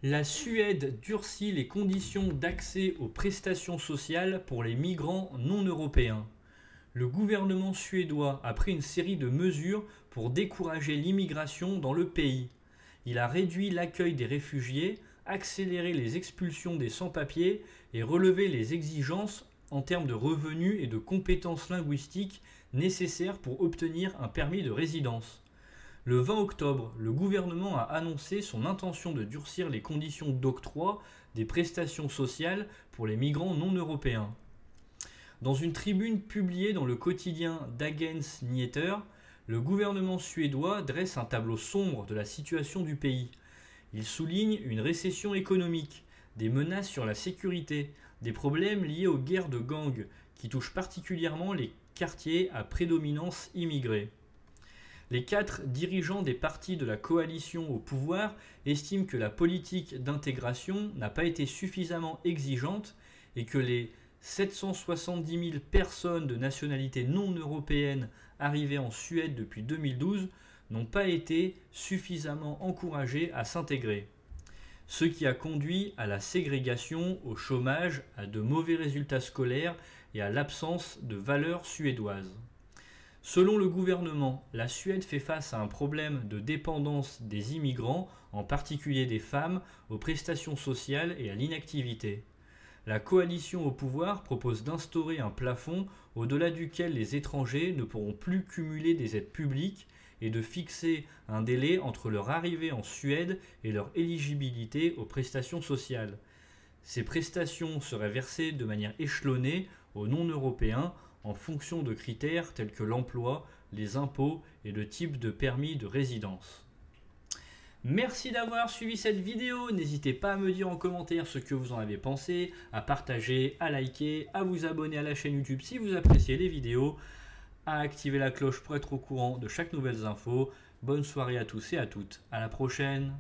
La Suède durcit les conditions d'accès aux prestations sociales pour les migrants non européens. Le gouvernement suédois a pris une série de mesures pour décourager l'immigration dans le pays. Il a réduit l'accueil des réfugiés, accéléré les expulsions des sans-papiers et relevé les exigences en termes de revenus et de compétences linguistiques nécessaires pour obtenir un permis de résidence. Le 20 octobre, le gouvernement a annoncé son intention de durcir les conditions d'octroi des prestations sociales pour les migrants non européens. Dans une tribune publiée dans le quotidien Dagens Nyheter, le gouvernement suédois dresse un tableau sombre de la situation du pays. Il souligne une récession économique, des menaces sur la sécurité, des problèmes liés aux guerres de gangs qui touchent particulièrement les quartiers à prédominance immigrée. Les 4 dirigeants des partis de la coalition au pouvoir estiment que la politique d'intégration n'a pas été suffisamment exigeante et que les 770 000 personnes de nationalité non européenne arrivées en Suède depuis 2012 n'ont pas été suffisamment encouragées à s'intégrer. Ce qui a conduit à la ségrégation, au chômage, à de mauvais résultats scolaires et à l'absence de valeurs suédoises. Selon le gouvernement, la Suède fait face à un problème de dépendance des immigrants, en particulier des femmes, aux prestations sociales et à l'inactivité. La coalition au pouvoir propose d'instaurer un plafond au-delà duquel les étrangers ne pourront plus cumuler des aides publiques et de fixer un délai entre leur arrivée en Suède et leur éligibilité aux prestations sociales. Ces prestations seraient versées de manière échelonnée aux non-européens en fonction de critères tels que l'emploi, les impôts et le type de permis de résidence. Merci d'avoir suivi cette vidéo, n'hésitez pas à me dire en commentaire ce que vous en avez pensé, à partager, à liker, à vous abonner à la chaîne YouTube si vous appréciez les vidéos, à activer la cloche pour être au courant de chaque nouvelle info. Bonne soirée à tous et à toutes, à la prochaine.